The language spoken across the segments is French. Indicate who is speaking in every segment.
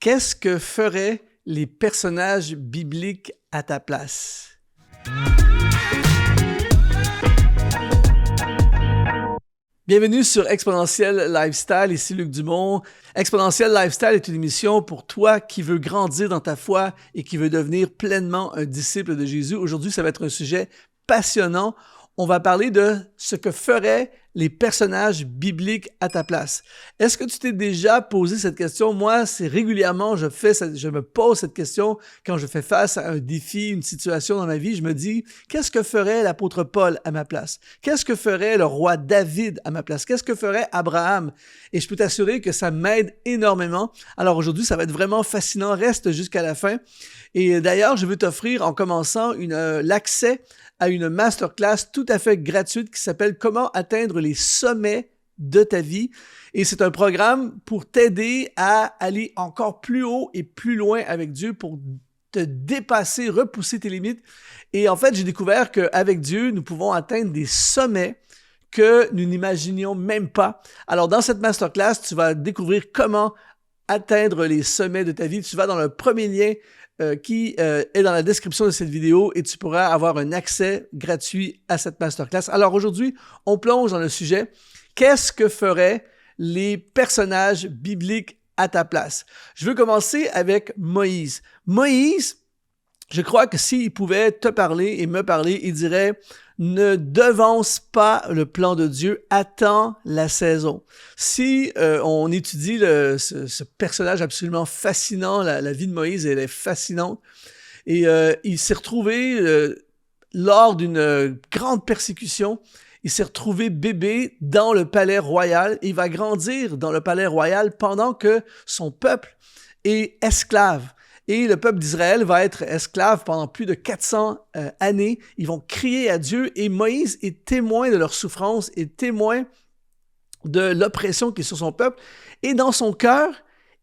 Speaker 1: Qu'est-ce que feraient les personnages bibliques à ta place? Bienvenue sur Exponentiel Lifestyle, ici Luc Dumont. Exponentiel Lifestyle est une émission pour toi qui veux grandir dans ta foi et qui veut devenir pleinement un disciple de Jésus. Aujourd'hui, ça va être un sujet passionnant. On va parler de ce que feraient les personnages bibliques à ta place. Est-ce que tu t'es déjà posé cette question? Moi, c'est régulièrement, je me pose cette question quand je fais face à un défi, une situation dans ma vie. Je me dis, qu'est-ce que ferait l'apôtre Paul à ma place? Qu'est-ce que ferait le roi David à ma place? Qu'est-ce que ferait Abraham? Et je peux t'assurer que ça m'aide énormément. Alors aujourd'hui, ça va être vraiment fascinant. Reste jusqu'à la fin. Et d'ailleurs, je veux t'offrir en commençant l'accès à une masterclass tout à fait gratuite qui s'appelle « Comment atteindre les sommets de ta vie ». Et c'est un programme pour t'aider à aller encore plus haut et plus loin avec Dieu, pour te dépasser, repousser tes limites. Et en fait, j'ai découvert qu'avec Dieu, nous pouvons atteindre des sommets que nous n'imaginions même pas. Alors, dans cette masterclass, tu vas découvrir comment atteindre les sommets de ta vie. Tu vas dans le premier lien qui est dans la description de cette vidéo et tu pourras avoir un accès gratuit à cette masterclass. Alors aujourd'hui, on plonge dans le sujet « Qu'est-ce que feraient les personnages bibliques à ta place? » Je veux commencer avec Moïse. Moïse, je crois que s'il pouvait te parler et me parler, il dirait « Ne devance pas le plan de Dieu, attends la saison. » Si on étudie ce personnage absolument fascinant, la vie de Moïse, elle est fascinante. Et il s'est retrouvé, lors d'une grande persécution, il s'est retrouvé bébé dans le palais royal. Il va grandir dans le palais royal pendant que son peuple est esclave. Et le peuple d'Israël va être esclave pendant plus de 400 années. Ils vont crier à Dieu et Moïse est témoin de leur souffrance, est témoin de l'oppression qui est sur son peuple. Et dans son cœur,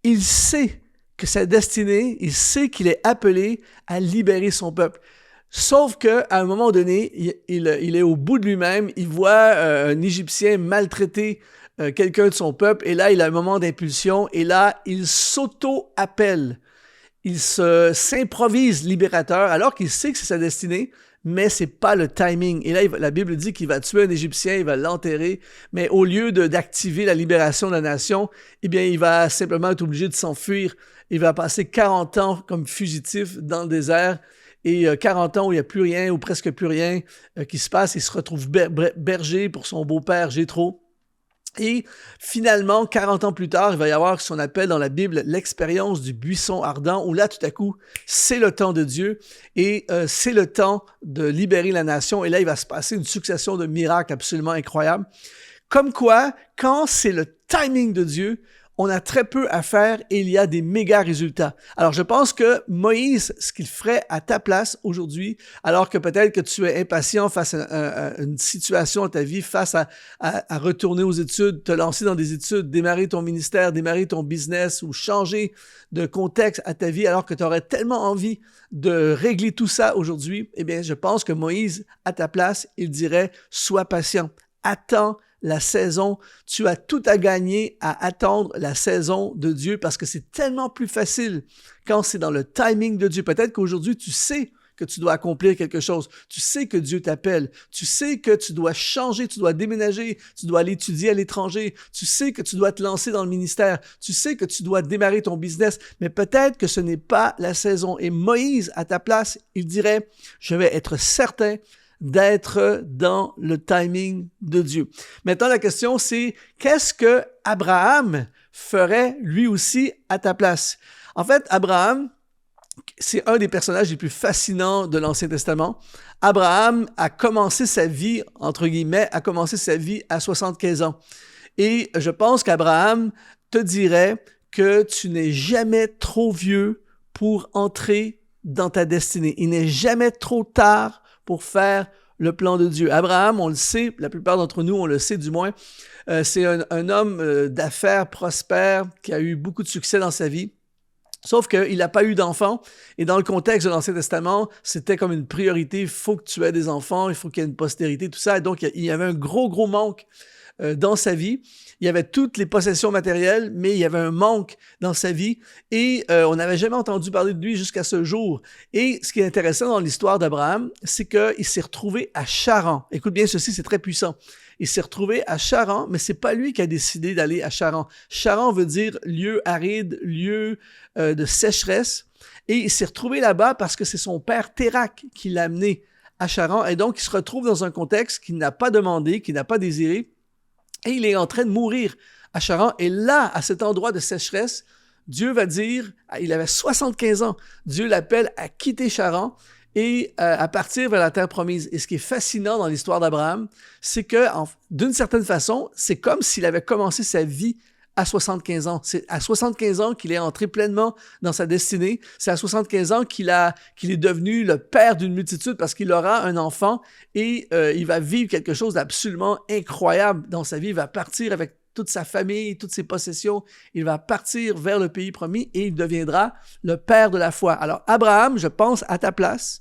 Speaker 1: il sait que sa destinée, il sait qu'il est appelé à libérer son peuple. Sauf qu'à un moment donné, il est au bout de lui-même. Il voit un Égyptien maltraiter quelqu'un de son peuple. Et là, il a un moment d'impulsion. Et là, il s'auto-appelle. Il s'improvise libérateur alors qu'il sait que c'est sa destinée, mais c'est pas le timing. Et là, la Bible dit qu'il va tuer un Égyptien, il va l'enterrer, mais au lieu d'activer la libération de la nation, eh bien, il va simplement être obligé de s'enfuir. Il va passer 40 ans comme fugitif dans le désert et 40 ans où il n'y a plus rien ou presque plus rien qui se passe. Il se retrouve berger pour son beau-père Jéthro. Et finalement, 40 ans plus tard, il va y avoir ce qu'on appelle dans la Bible l'expérience du buisson ardent, où là, tout à coup, c'est le temps de Dieu et c'est le temps de libérer la nation. Et là, il va se passer une succession de miracles absolument incroyables. Comme quoi, quand c'est le timing de Dieu, on a très peu à faire et il y a des méga résultats. Alors, je pense que Moïse, ce qu'il ferait à ta place aujourd'hui, alors que peut-être que tu es impatient face à une situation dans ta vie, face à retourner aux études, te lancer dans des études, démarrer ton ministère, démarrer ton business ou changer de contexte à ta vie, alors que tu aurais tellement envie de régler tout ça aujourd'hui, eh bien, je pense que Moïse, à ta place, il dirait « Sois patient, attends la saison, tu as tout à gagner à attendre la saison de Dieu parce que c'est tellement plus facile quand c'est dans le timing de Dieu. Peut-être qu'aujourd'hui, tu sais que tu dois accomplir quelque chose. Tu sais que Dieu t'appelle. Tu sais que tu dois changer, tu dois déménager, tu dois aller étudier à l'étranger. Tu sais que tu dois te lancer dans le ministère. Tu sais que tu dois démarrer ton business. Mais peut-être que ce n'est pas la saison. Et Moïse, à ta place, il dirait, je vais être certain d'être dans le timing de Dieu. Maintenant, la question, c'est qu'est-ce que Abraham ferait lui aussi à ta place? En fait, Abraham, c'est un des personnages les plus fascinants de l'Ancien Testament. Abraham a commencé sa vie, entre guillemets, a commencé sa vie à 75 ans. Et je pense qu'Abraham te dirait que tu n'es jamais trop vieux pour entrer dans ta destinée. Il n'est jamais trop tard pour faire le plan de Dieu. Abraham, on le sait, la plupart d'entre nous, on le sait du moins, c'est un homme d'affaires prospère qui a eu beaucoup de succès dans sa vie. Sauf qu'il n'a pas eu d'enfants. Et dans le contexte de l'Ancien Testament, c'était comme une priorité. Il faut que tu aies des enfants, il faut qu'il y ait une postérité, tout ça. Et donc, il y avait un gros manque dans sa vie. Il y avait toutes les possessions matérielles, mais il y avait un manque dans sa vie et on n'avait jamais entendu parler de lui jusqu'à ce jour. Et ce qui est intéressant dans l'histoire d'Abraham, c'est qu'il s'est retrouvé à Charan. Écoute bien ceci, c'est très puissant. Il s'est retrouvé à Charan, mais c'est pas lui qui a décidé d'aller à Charan. Charan veut dire lieu aride, lieu de sécheresse. Et il s'est retrouvé là-bas parce que c'est son père Térak qui l'a amené à Charan. Et donc, il se retrouve dans un contexte qu'il n'a pas demandé, qu'il n'a pas désiré. Et il est en train de mourir à Charan. Et là, à cet endroit de sécheresse, Dieu va dire, il avait 75 ans, Dieu l'appelle à quitter Charan et à partir vers la terre promise. Et ce qui est fascinant dans l'histoire d'Abraham, c'est que, d'une certaine façon, c'est comme s'il avait commencé sa vie à 75 ans. C'est à 75 ans qu'il est entré pleinement dans sa destinée. C'est à 75 ans qu'il est devenu le père d'une multitude parce qu'il aura un enfant et il va vivre quelque chose d'absolument incroyable dans sa vie. Il va partir avec toute sa famille, toutes ses possessions. Il va partir vers le pays promis et il deviendra le père de la foi. Alors, Abraham, je pense, à ta place,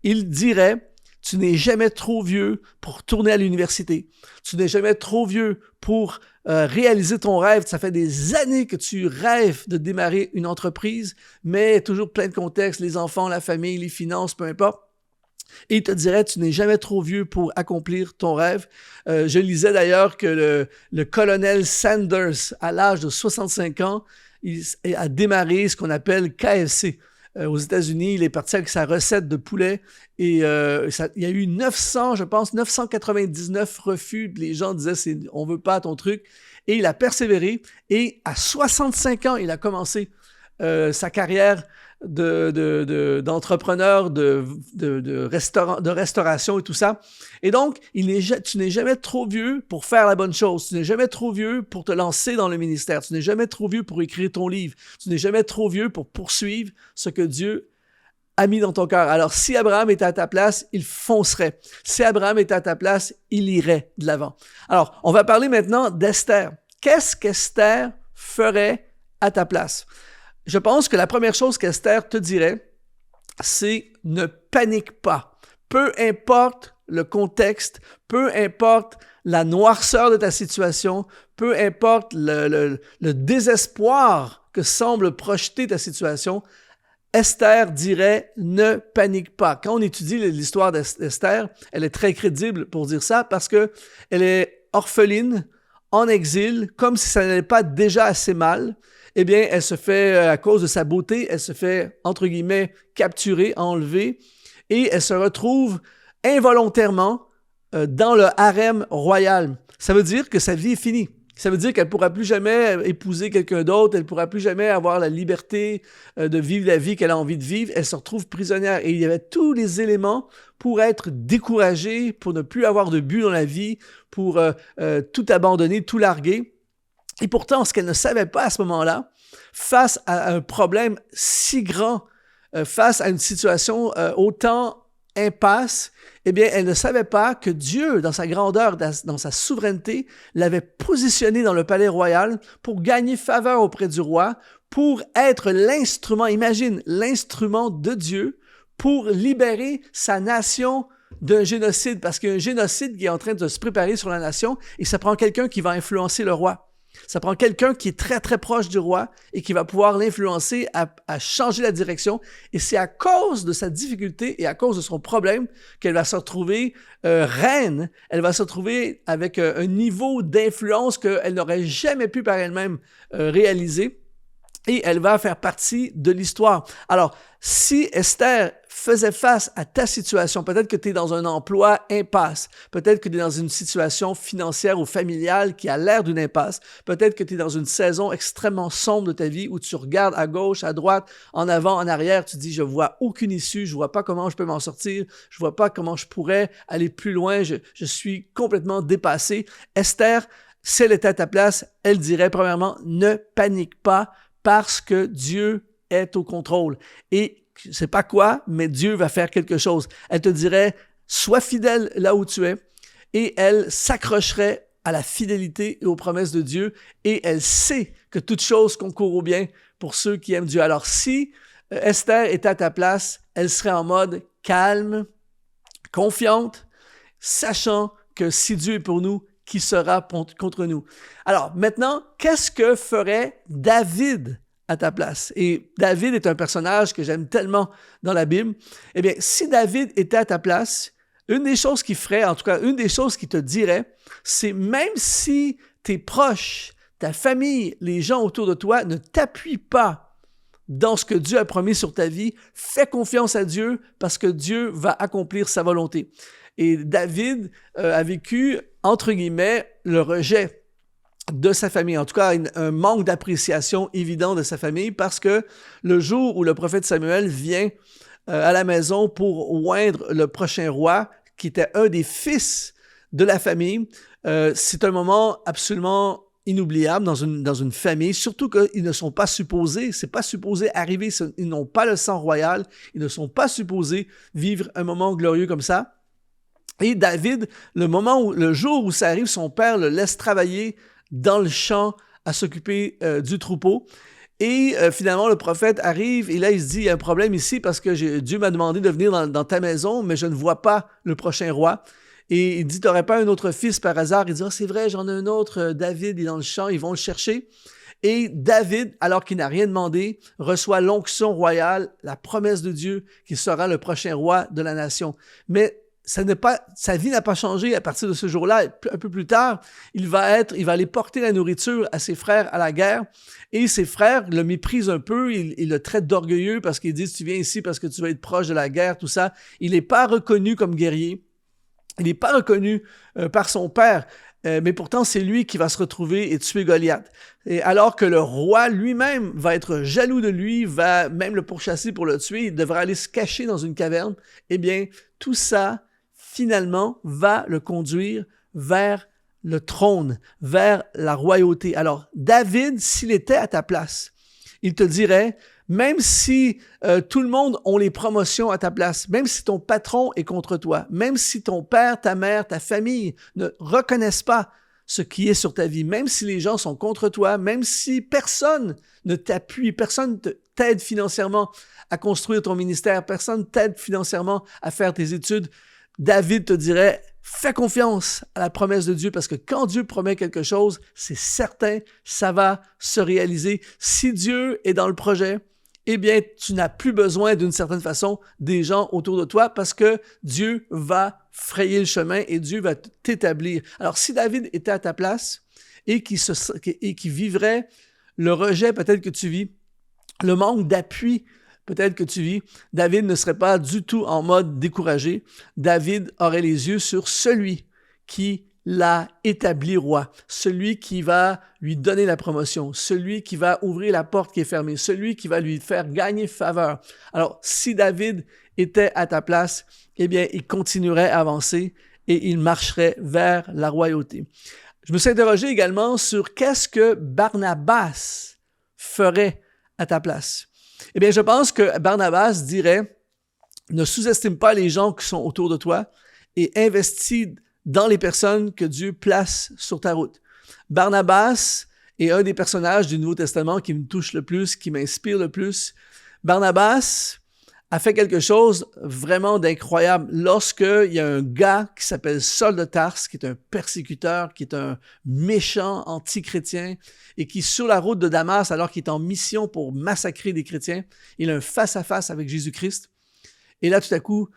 Speaker 1: il dirait: tu n'es jamais trop vieux pour tourner à l'université. Tu n'es jamais trop vieux pour réaliser ton rêve. Ça fait des années que tu rêves de démarrer une entreprise, mais toujours plein de contextes, les enfants, la famille, les finances, peu importe. Et il te dirait, tu n'es jamais trop vieux pour accomplir ton rêve. Je lisais d'ailleurs que le colonel Sanders, à l'âge de 65 ans, il a démarré ce qu'on appelle KFC. Aux États-Unis, il est parti avec sa recette de poulet et il y a eu 999 refus. Les gens disaient, on veut pas ton truc. Et il a persévéré et à 65 ans, il a commencé sa carrière d'entrepreneur, de restauration et tout ça. Et donc, tu n'es jamais trop vieux pour faire la bonne chose. Tu n'es jamais trop vieux pour te lancer dans le ministère. Tu n'es jamais trop vieux pour écrire ton livre. Tu n'es jamais trop vieux pour poursuivre ce que Dieu a mis dans ton cœur. Alors, si Abraham était à ta place, il foncerait. Si Abraham était à ta place, il irait de l'avant. Alors, on va parler maintenant d'Esther. Qu'est-ce qu'Esther ferait à ta place? Je pense que la première chose qu'Esther te dirait, c'est ne panique pas. Peu importe le contexte, peu importe la noirceur de ta situation, peu importe le désespoir que semble projeter ta situation, Esther dirait ne panique pas. Quand on étudie l'histoire d'Esther, elle est très crédible pour dire ça parce que elle est orpheline, en exil, comme si ça n'allait pas déjà assez mal. Eh bien, elle se fait, à cause de sa beauté, elle se fait, entre guillemets, capturer, enlever, et elle se retrouve involontairement dans le harem royal. Ça veut dire que sa vie est finie. Ça veut dire qu'elle ne pourra plus jamais épouser quelqu'un d'autre, elle ne pourra plus jamais avoir la liberté de vivre la vie qu'elle a envie de vivre. Elle se retrouve prisonnière. Et il y avait tous les éléments pour être découragée, pour ne plus avoir de but dans la vie, pour tout abandonner, tout larguer. Et pourtant, ce qu'elle ne savait pas à ce moment-là, face à un problème si grand, face à une situation autant impasse, eh bien, elle ne savait pas que Dieu, dans sa grandeur, dans sa souveraineté, l'avait positionnée dans le palais royal pour gagner faveur auprès du roi, pour être l'instrument, imagine, l'instrument de Dieu pour libérer sa nation d'un génocide, parce qu'il y a un génocide qui est en train de se préparer sur la nation et ça prend quelqu'un qui va influencer le roi. Ça prend quelqu'un qui est très, très proche du roi et qui va pouvoir l'influencer à changer la direction. Et c'est à cause de sa difficulté et à cause de son problème qu'elle va se retrouver reine. Elle va se retrouver avec un niveau d'influence qu'elle n'aurait jamais pu par elle-même réaliser. Et elle va faire partie de l'histoire. Alors, si Esther faisait face à ta situation, peut-être que tu es dans un emploi impasse, peut-être que tu es dans une situation financière ou familiale qui a l'air d'une impasse, peut-être que tu es dans une saison extrêmement sombre de ta vie où tu regardes à gauche, à droite, en avant, en arrière, tu te dis « je vois aucune issue, je vois pas comment je peux m'en sortir, je vois pas comment je pourrais aller plus loin, je suis complètement dépassé ». Esther, si elle était à ta place, elle dirait premièrement « ne panique pas ». Parce que Dieu est au contrôle. Et je ne sais pas quoi, mais Dieu va faire quelque chose. Elle te dirait, sois fidèle là où tu es. Et elle s'accrocherait à la fidélité et aux promesses de Dieu. Et elle sait que toute chose concourt au bien pour ceux qui aiment Dieu. Alors si Esther était à ta place, elle serait en mode calme, confiante, sachant que si Dieu est pour nous, qui sera contre nous. Alors, maintenant, qu'est-ce que ferait David à ta place? Et David est un personnage que j'aime tellement dans la Bible. Eh bien, si David était à ta place, une des choses qu'il ferait, en tout cas, une des choses qu'il te dirait, c'est même si tes proches, ta famille, les gens autour de toi ne t'appuient pas dans ce que Dieu a promis sur ta vie, fais confiance à Dieu parce que Dieu va accomplir sa volonté. Et David a vécu, entre guillemets, le rejet de sa famille, en tout cas un manque d'appréciation évident de sa famille parce que le jour où le prophète Samuel vient à la maison pour oindre le prochain roi, qui était un des fils de la famille, c'est un moment absolument inoubliable dans une famille, surtout qu'ils ne sont pas supposés, c'est pas supposé arriver, ils n'ont pas le sang royal, ils ne sont pas supposés vivre un moment glorieux comme ça. Et David, le jour où ça arrive, son père le laisse travailler dans le champ à s'occuper du troupeau. Et finalement, le prophète arrive et là, il se dit, il y a un problème ici parce que Dieu m'a demandé de venir dans ta maison, mais je ne vois pas le prochain roi. Et il dit, tu n'aurais pas un autre fils par hasard? Il dit, ah, c'est vrai, j'en ai un autre, David, il est dans le champ, ils vont le chercher. Et David, alors qu'il n'a rien demandé, reçoit l'onction royale, la promesse de Dieu qu'il sera le prochain roi de la nation. Mais sa vie n'a pas changé à partir de ce jour-là. Un peu plus tard, il va aller porter la nourriture à ses frères à la guerre. Et ses frères le méprisent un peu, ils le traitent d'orgueilleux parce qu'ils disent « tu viens ici parce que tu vas être proche de la guerre », tout ça. Il n'est pas reconnu comme guerrier. Il n'est pas reconnu par son père. Mais pourtant, c'est lui qui va se retrouver et tuer Goliath. Et alors que le roi lui-même va être jaloux de lui, va même le pourchasser pour le tuer, il devra aller se cacher dans une caverne. Eh bien, tout ça, finalement, va le conduire vers le trône, vers la royauté. Alors, David, s'il était à ta place, il te dirait, même si tout le monde a les promotions à ta place, même si ton patron est contre toi, même si ton père, ta mère, ta famille ne reconnaissent pas ce qui est sur ta vie, même si les gens sont contre toi, même si personne ne t'appuie, personne ne t'aide financièrement à construire ton ministère, personne ne t'aide financièrement à faire tes études, David te dirait, fais confiance à la promesse de Dieu parce que quand Dieu promet quelque chose, c'est certain, ça va se réaliser. Si Dieu est dans le projet, eh bien, tu n'as plus besoin d'une certaine façon des gens autour de toi parce que Dieu va frayer le chemin et Dieu va t'établir. Alors, si David était à ta place et qui vivrait le rejet peut-être que tu vis, le manque d'appui peut-être que tu vis, David ne serait pas du tout en mode découragé. David aurait les yeux sur celui qui l'a établi roi, celui qui va lui donner la promotion, celui qui va ouvrir la porte qui est fermée, celui qui va lui faire gagner faveur. Alors, si David était à ta place, eh bien, il continuerait à avancer et il marcherait vers la royauté. Je me suis interrogé également sur qu'est-ce que Barnabas ferait à ta place. Eh bien, je pense que Barnabas dirait, ne sous-estime pas les gens qui sont autour de toi et investis dans les personnes que Dieu place sur ta route. Barnabas est un des personnages du Nouveau Testament qui me touche le plus, qui m'inspire le plus. Barnabas a fait quelque chose vraiment d'incroyable lorsqu'il y a un gars qui s'appelle Saul de Tarse, qui est un persécuteur, qui est un méchant anti-chrétien et qui, sur la route de Damas, alors qu'il est en mission pour massacrer des chrétiens, il a un face-à-face avec Jésus-Christ. Et là, tout à coup,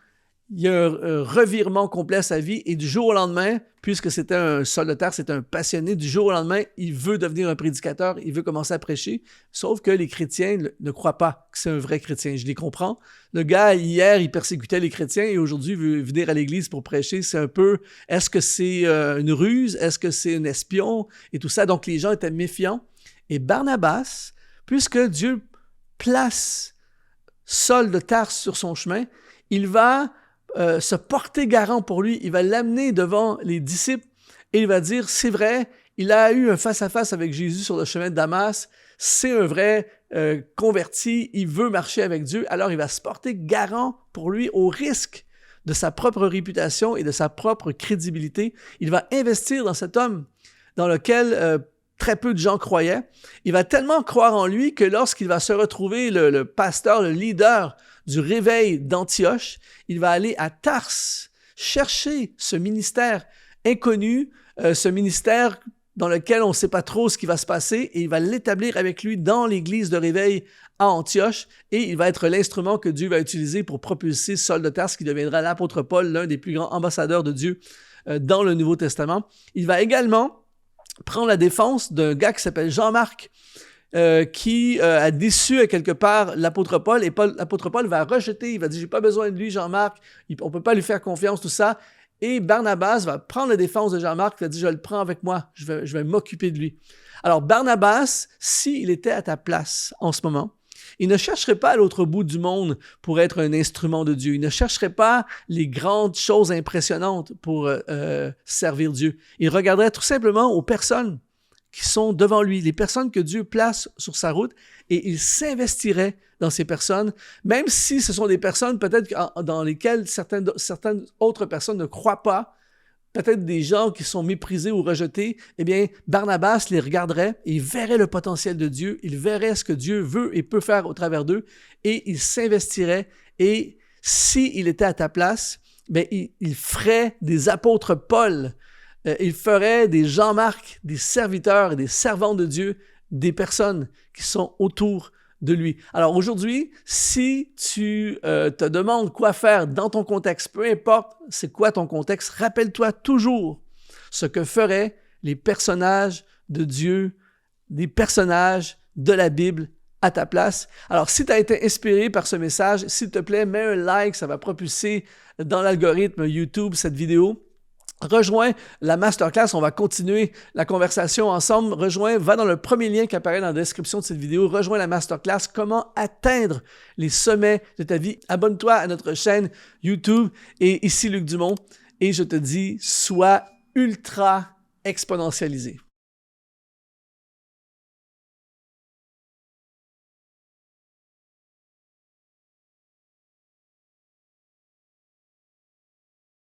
Speaker 1: il y a un revirement complet à sa vie et du jour au lendemain, puisque c'était un Saul de Tarse, c'était un passionné, du jour au lendemain, il veut devenir un prédicateur, il veut commencer à prêcher, sauf que les chrétiens ne croient pas que c'est un vrai chrétien. Je les comprends. Le gars, hier, il persécutait les chrétiens et aujourd'hui, il veut venir à l'église pour prêcher. C'est un peu, est-ce que c'est une ruse? Est-ce que c'est un espion? Et tout ça. Donc, les gens étaient méfiants. Et Barnabas, puisque Dieu place Saul de Tarse sur son chemin, il va se porter garant pour lui, il va l'amener devant les disciples et il va dire, c'est vrai, il a eu un face-à-face avec Jésus sur le chemin de Damas, c'est un vrai converti, il veut marcher avec Dieu, alors il va se porter garant pour lui au risque de sa propre réputation et de sa propre crédibilité. Il va investir dans cet homme dans lequel très peu de gens croyaient. Il va tellement croire en lui que lorsqu'il va se retrouver le pasteur, le leader du réveil d'Antioche, il va aller à Tarse chercher ce ministère inconnu, ce ministère dans lequel on ne sait pas trop ce qui va se passer, et il va l'établir avec lui dans l'église de réveil à Antioche, et il va être l'instrument que Dieu va utiliser pour propulser Saul de Tarse, qui deviendra l'apôtre Paul, l'un des plus grands ambassadeurs de Dieu dans le Nouveau Testament. Il va également prendre la défense d'un gars qui s'appelle Jean-Marc, qui a déçu à quelque part l'apôtre Paul, et l'apôtre Paul va rejeter, il va dire « j'ai pas besoin de lui, Jean-Marc, on ne peut pas lui faire confiance, tout ça ». Et Barnabas va prendre la défense de Jean-Marc, il va dire « je le prends avec moi, je vais m'occuper de lui ». Alors Barnabas, s'il était à ta place en ce moment, il ne chercherait pas à l'autre bout du monde pour être un instrument de Dieu. Il ne chercherait pas les grandes choses impressionnantes pour servir Dieu. Il regarderait tout simplement aux personnes qui sont devant lui, les personnes que Dieu place sur sa route, et il s'investirait dans ces personnes, même si ce sont des personnes peut-être dans lesquelles certaines autres personnes ne croient pas, peut-être des gens qui sont méprisés ou rejetés, eh bien, Barnabas les regarderait et il verrait le potentiel de Dieu, il verrait ce que Dieu veut et peut faire au travers d'eux, et il s'investirait, et s'il était à ta place, bien, il ferait des apôtres Paul, il ferait des Jean-Marc, des serviteurs et des servantes de Dieu, des personnes qui sont autour de lui. Alors aujourd'hui, si tu te demandes quoi faire dans ton contexte, peu importe c'est quoi ton contexte, rappelle-toi toujours ce que feraient les personnages de Dieu, des personnages de la Bible à ta place. Alors si tu as été inspiré par ce message, s'il te plaît, mets un like, ça va propulser dans l'algorithme YouTube cette vidéo. Rejoins la masterclass, on va continuer la conversation ensemble. Va dans le premier lien qui apparaît dans la description de cette vidéo. Rejoins la masterclass, comment atteindre les sommets de ta vie. Abonne-toi à notre chaîne YouTube. Et ici Luc Dumont. Et je te dis, sois ultra exponentialisé.